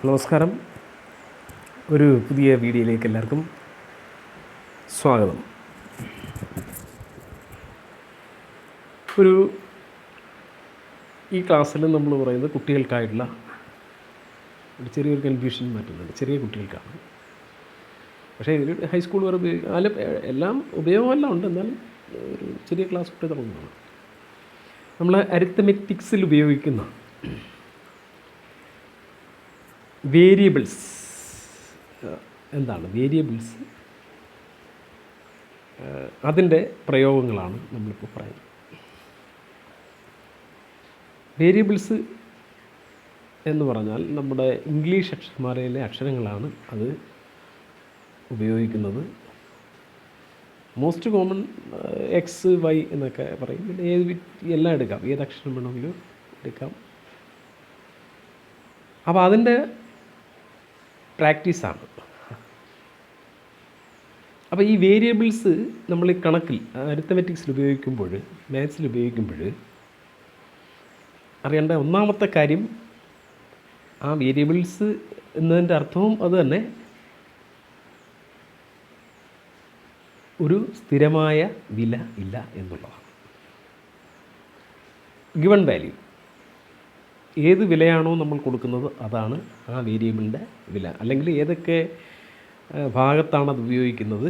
നമസ്കാരം. ഒരു പുതിയ വീഡിയോയിലേക്ക് എല്ലാവർക്കും സ്വാഗതം. ഈ ക്ലാസ്സിൽ നമ്മൾ പറയുന്നത് കുട്ടികൾക്കായിട്ടുള്ള ഒരു ചെറിയൊരു കൺഫ്യൂഷൻ മാറ്റുന്നുണ്ട്. ചെറിയ കുട്ടികൾക്കാണ്, പക്ഷേ ഇതിൽ ഹൈസ്കൂൾ വരെ എല്ലാം ഉപയോഗമെല്ലാം ഉണ്ട്. എന്നാലും ഒരു ചെറിയ ക്ലാസ് തൊട്ട് തുടങ്ങുന്നതാണ്. നമ്മൾ അരിത്തമെറ്റിക്സിൽ ഉപയോഗിക്കുന്ന വേരിയബിൾസ് എന്താണ്, വേരിയബിൾസ് അതിൻ്റെ പ്രയോഗങ്ങളാണ് നമ്മളിപ്പോൾ പറയുന്നത്. വേരിയബിൾസ് എന്ന് പറഞ്ഞാൽ നമ്മുടെ ഇംഗ്ലീഷ് അക്ഷരമാലയിലെ അക്ഷരങ്ങളാണ് അത് ഉപയോഗിക്കുന്നത്. മോസ്റ്റ് കോമൺ എക്സ് വൈ എന്നൊക്കെ പറയും. പിന്നെ എല്ലാം എടുക്കാം, ഏത് അക്ഷരം വേണമെങ്കിലും എടുക്കാം. അപ്പോൾ അതിൻ്റെ പ്രാക്ടീസാണ്. അപ്പോൾ ഈ വേരിയബിൾസ് നമ്മൾ ഈ കണക്കിൽ അരിത്തമെറ്റിക്സിൽ ഉപയോഗിക്കുമ്പോൾ, മാത്സിൽ ഉപയോഗിക്കുമ്പോൾ അറിയേണ്ട ഒന്നാമത്തെ കാര്യം, ആ വേരിയബിൾസ് എന്നതിൻ്റെ അർത്ഥവും അത് തന്നെ ഒരു സ്ഥിരമായ വില ഇല്ല എന്നുള്ളതാണ്. ഗിവൺ വാല്യൂ, ഏത് വിലയാണോ നമ്മൾ കൊടുക്കുന്നത് അതാണ് ആ വേരിയബിളിൻ്റെ വില. അല്ലെങ്കിൽ ഏതൊക്കെ ഭാഗത്താണ് അത് ഉപയോഗിക്കുന്നത്,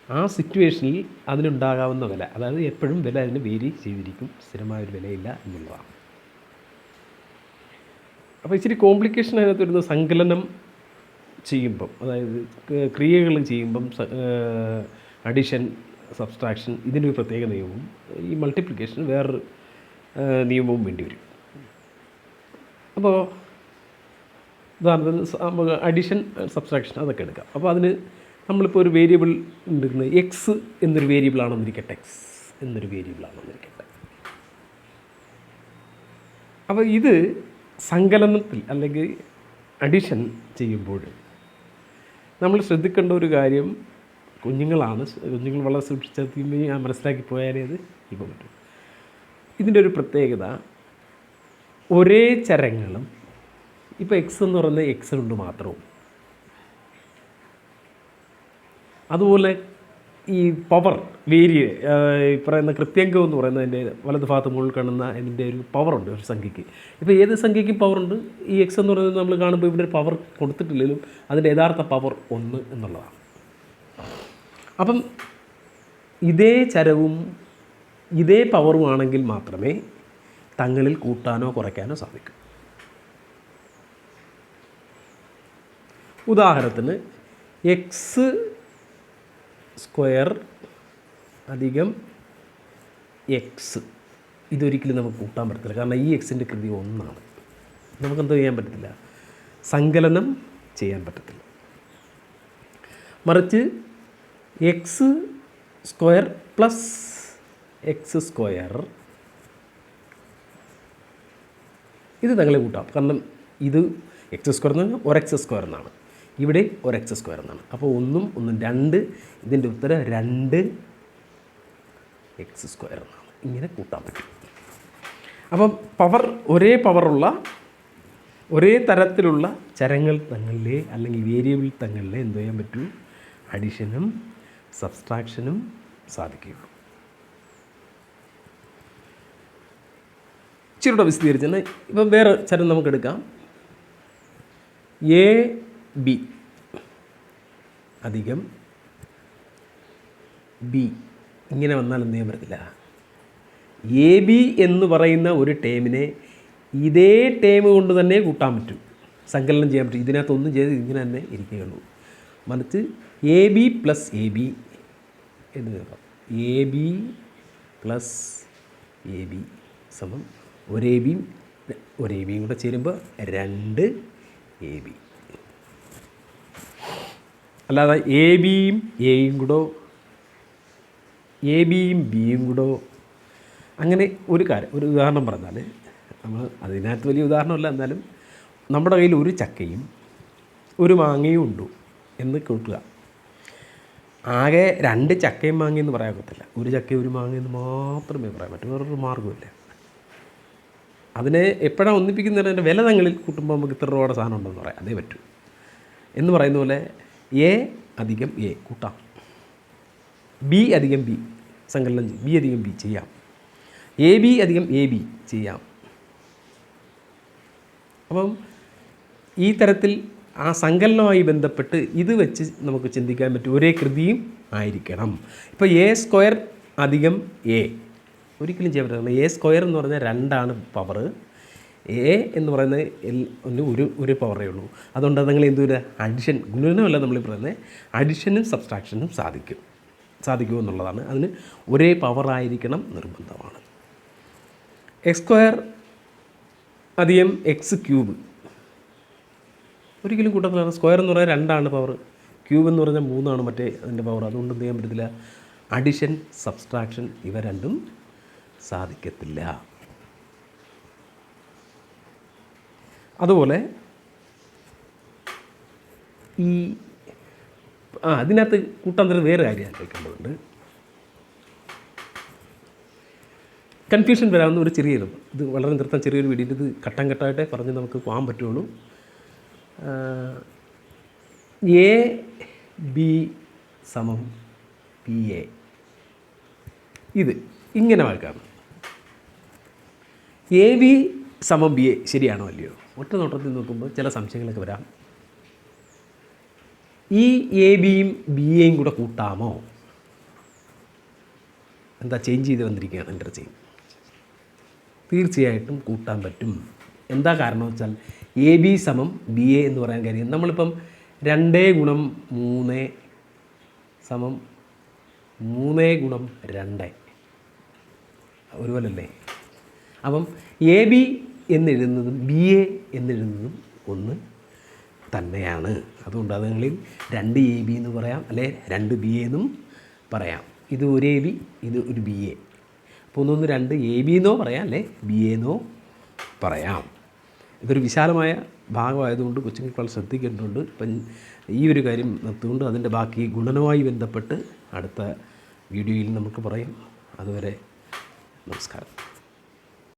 ആ സിറ്റുവേഷനിൽ അതിനുണ്ടാകാവുന്ന വില, അതായത് എപ്പോഴും വില അതിന് വേരി ചെയ്തിരിക്കും, സ്ഥിരമായൊരു വിലയില്ല എന്നുള്ളതാണ്. അപ്പോൾ ഇച്ചിരി കോംപ്ലിക്കേഷൻ അതിനകത്ത് വരുന്ന സങ്കലനം ചെയ്യുമ്പം, അതായത് ക്രിയകൾ ചെയ്യുമ്പം, അഡിഷൻ, സബ്സ്ട്രാക്ഷൻ, ഇതിനൊരു പ്രത്യേക നിയമവും ഈ മൾട്ടിപ്ലിക്കേഷൻ വേറൊരു നിയമവും വേണ്ടി വരും. അപ്പോൾ ഉദാഹരണത്തിന് അഡിഷൻ, സബ്സ്ട്രാക്ഷൻ അതൊക്കെ എടുക്കാം. അപ്പോൾ അതിന് നമ്മളിപ്പോൾ ഒരു വേരിയബിൾ ഉണ്ടിരുന്നത് എക്സ് എന്നൊരു വേരിയബിളാണെന്നിരിക്കട്ടെ, എക്സ് എന്നൊരു വേരിയബിളാണെന്നിരിക്കട്ടെ. അപ്പോൾ ഇത് സങ്കലനത്തിൽ അല്ലെങ്കിൽ അഡിഷൻ ചെയ്യുമ്പോൾ നമ്മൾ ശ്രദ്ധിക്കേണ്ട ഒരു കാര്യം, കുഞ്ഞുങ്ങൾ വളരെ സൂക്ഷിച്ചെത്തി മനസ്സിലാക്കി പോയാലേ അത് ഇപ്പോൾ പറ്റും. ഇതിൻ്റെ ഒരു പ്രത്യേകത, ഒരേ ചരങ്ങളും, ഇപ്പോൾ എക്സ് എന്ന് പറയുന്നത് എക്സ് കൊണ്ട് മാത്രവും, അതുപോലെ ഈ പവർ ഈ പറയുന്ന കൃത്യംഗം എന്ന് പറയുന്നതിൻ്റെ വലത് ഭാഗത്ത് മുകളിൽ കാണുന്ന ഇതിൻ്റെ ഒരു പവറുണ്ട് ഒരു സംഖ്യയ്ക്ക്. ഇപ്പോൾ ഏത് സംഖ്യയ്ക്കും പവറുണ്ട്. ഈ എക്സ് എന്ന് പറയുന്നത് നമ്മൾ കാണുമ്പോൾ ഇവിടെ ഒരു പവർ കൊടുത്തിട്ടില്ലെങ്കിലും അതിൻ്റെ യഥാർത്ഥ പവർ 1 എന്നുള്ളതാണ്. അപ്പം ഇതേ ചരവും ഇതേ പവറുമാണെങ്കിൽ മാത്രമേ തങ്ങളിൽ കൂട്ടാനോ കുറയ്ക്കാനോ സാധിക്കും. ഉദാഹരണത്തിന് എക്സ് സ്ക്വയർ അധികം എക്സ്, ഇതൊരിക്കലും നമുക്ക് കൂട്ടാൻ പറ്റത്തില്ല. കാരണം ഈ എക്സിൻ്റെ കൃതി 1 നമുക്കെന്തോ ചെയ്യാൻ പറ്റത്തില്ല, സങ്കലനം ചെയ്യാൻ പറ്റത്തില്ല. മറിച്ച് X square plus X square, ഇത് തങ്ങളെ കൂട്ടാം. കാരണം ഇത് എക്സ് സ്ക്വയർ എന്ന് പറഞ്ഞാൽ ഒരെക്സ് സ്ക്വയർ എന്നാണ്, ഇവിടെ ഒരെക്സ് സ്ക്വയർ എന്നാണ്. അപ്പോൾ 1 1 2, ഇതിൻ്റെ ഉത്തരം 2 എക്സ് സ്ക്വയർ എന്നാണ്. ഇങ്ങനെ കൂട്ടാൻ പറ്റും. അപ്പം ഒരേ പവറുള്ള ഒരേ തരത്തിലുള്ള ചരങ്ങൾ തങ്ങളിലെ അല്ലെങ്കിൽ വേരിയബിൾ തങ്ങളിലെ എന്ത് ചെയ്യാൻ പറ്റും, അഡിഷനും സബ്സ്ട്രാക്ഷനും സാധിക്കുകയുള്ളൂ. ഇച്ചിരിയുടെ വിശദീകരിച്ചാൽ, ഇപ്പം വേറെ ചരം നമുക്കെടുക്കാം. എ ബി അധികം ബി, ഇങ്ങനെ വന്നാൽ എന്ത് ചെയ്യാൻ പറ്റത്തില്ല. എ ബി എന്ന് പറയുന്ന ഒരു ടേമിനെ ഇതേ ടേം കൊണ്ട് തന്നെ കൂട്ടാൻ പറ്റും, സങ്കലനം ചെയ്യാൻ പറ്റും. ഇതിനകത്തൊന്നും ചെയ്ത് ഇങ്ങനെ തന്നെ ഇരിക്കുകയുള്ളൂ. മറിച്ച് A B plus A B എന്ന് കേൾക്കാം. A B plus A B സമം ഒരേ ബിയും കൂടെ ചേരുമ്പോൾ 2 എ ബി. അല്ലാതെ എ ബിയും എയും കൂടോ എ ബിയും ബിയും കൂടോ അങ്ങനെ ഒരു ഉദാഹരണം പറഞ്ഞാൽ, നമ്മൾ അതിനകത്ത് വലിയ ഉദാഹരണമല്ല, എന്നാലും നമ്മുടെ കയ്യിൽ ഒരു ചക്കയും ഒരു മാങ്ങയും ഉണ്ടു എന്ന് കൂട്ടുക. ആകെ 2 ചക്കയും മാങ്ങയെന്ന് പറയാൻ പറ്റില്ല, ഒരു ചക്കയും ഒരു മാങ്ങയെന്ന് മാത്രമേ പറയാൻ പറ്റൂ, വേറൊരു മാർഗ്ഗമില്ല. അതിനെ എപ്പോഴാണ് ഒന്നിപ്പിക്കുന്നതിൻ്റെ വില തങ്ങളിൽ കൂട്ടുമ്പോൾ നമുക്ക് ഇത്ര രൂപയുടെ സാധനം ഉണ്ടെന്ന് പറയാം, അതേ പറ്റൂ. എന്ന് പറയുന്ന പോലെ എ അധികം എ കൂട്ടാം, ബി അധികം ബി സങ്കലനം ചെയ്യും, ബി അധികം ബി ചെയ്യാം, എ ബി അധികം എ ബി ചെയ്യാം. അപ്പം ഈ തരത്തിൽ ആ സങ്കലനവുമായി ബന്ധപ്പെട്ട് ഇത് വെച്ച് നമുക്ക് ചിന്തിക്കാൻ പറ്റും. ഒരേ കൃതിയും ആയിരിക്കണം. ഇപ്പോൾ എ സ്ക്വയർ അധികം എ ഒരിക്കലും ചെയ്യാൻ പറ്റില്ല. എ സ്ക്വയർ എന്ന് പറഞ്ഞാൽ 2 പവർ, എ എന്ന് പറയുന്നത് ഒരു പവറേ ഉള്ളൂ. അതുകൊണ്ട് നിങ്ങൾ എന്തൊരു അഡിഷൻ, ഗുണനമല്ല നമ്മൾ പറയുന്നത്, അഡിഷനും സബ്സ്ട്രാക്ഷനും സാധിക്കുമെന്നുള്ളതാണ്. അതിന് ഒരേ പവറായിരിക്കണം നിർബന്ധമാണ്. എക്സ് സ്ക്വയർ അധികം എക്സ് ക്യൂബ് ഒരിക്കലും കൂട്ടത്തിലാണ്. സ്ക്വയർ എന്ന് പറഞ്ഞാൽ 2 പവർ, ക്യൂബ് എന്ന് പറഞ്ഞാൽ 3 മറ്റേ അതിൻ്റെ പവർ. അതുകൊണ്ട് എന്ത് ചെയ്യാൻ പറ്റത്തില്ല, അഡിഷൻ സബ്സ്ട്രാക്ഷൻ ഇവ രണ്ടും സാധിക്കത്തില്ല. അതുപോലെ അതിനകത്ത് കൂട്ടാൻ തരുന്ന വേറെ കാര്യം ആലോചിക്കേണ്ടതുണ്ട്. കൺഫ്യൂഷൻ വരാവുന്ന ഒരു ഇത് വളരെ നിർത്താൻ ചെറിയൊരു വീഡിയോ, ഇത് ഘട്ടം ഘട്ടമായിട്ടേ പറഞ്ഞ് നമുക്ക് പോകാൻ പറ്റുള്ളൂ. എ ബി സമം പി എ, ഇത് ഇങ്ങനെ വായിക്കാം. എ ബി സമം ബി എ ശരിയാണോ അല്ലയോ? ഒറ്റ നോട്ടത്തിൽ നോക്കുമ്പോൾ ചില സംശയങ്ങളൊക്കെ വരാം. ഈ എ ബിയും ബി എയും കൂടെ കൂട്ടാമോ? എന്താ ചേഞ്ച് ചെയ്ത് വന്നിരിക്കുകയാണ് ഇൻ്റർചേഞ്ച്. തീർച്ചയായിട്ടും കൂട്ടാൻ പറ്റും. എന്താ കാരണം വെച്ചാൽ എ ബി സമം ബി എ എന്ന് പറയാൻ കാര്യം, നമ്മളിപ്പം 2 ഗുണം 3 സമം 3 ഗുണം 2 ഒരുപോലല്ലേ? അപ്പം എ ബി എന്നെഴുതുന്നതും ബി എ എന്നെഴുതുന്നതും ഒന്ന് തന്നെയാണ്. അതുകൊണ്ട് അതുങ്ങളിൽ 2 എ ബി എന്ന് പറയാം, അല്ലെ 2 ബി എ എന്നും പറയാം. ഇത് ഒരു എ ബി, ഇത് ഒരു ബി എ. അപ്പോൾ 2 എ ബി എന്നോ പറയാം, അല്ലെ ബി എ എന്നോ പറയാം. ഇതൊരു വിശാലമായ ഭാഗമായതുകൊണ്ട് കൊച്ചുങ്ങൾക്ക് വളരെ ശ്രദ്ധിക്കേണ്ടതുണ്ട്. ഇപ്പം ഈ ഒരു കാര്യം നിർത്തുകൊണ്ട് അതിൻ്റെ ബാക്കി ഗുണനവുമായി ബന്ധപ്പെട്ട് അടുത്ത വീഡിയോയിൽ നമുക്ക് പറയും. അതുവരെ നമസ്കാരം.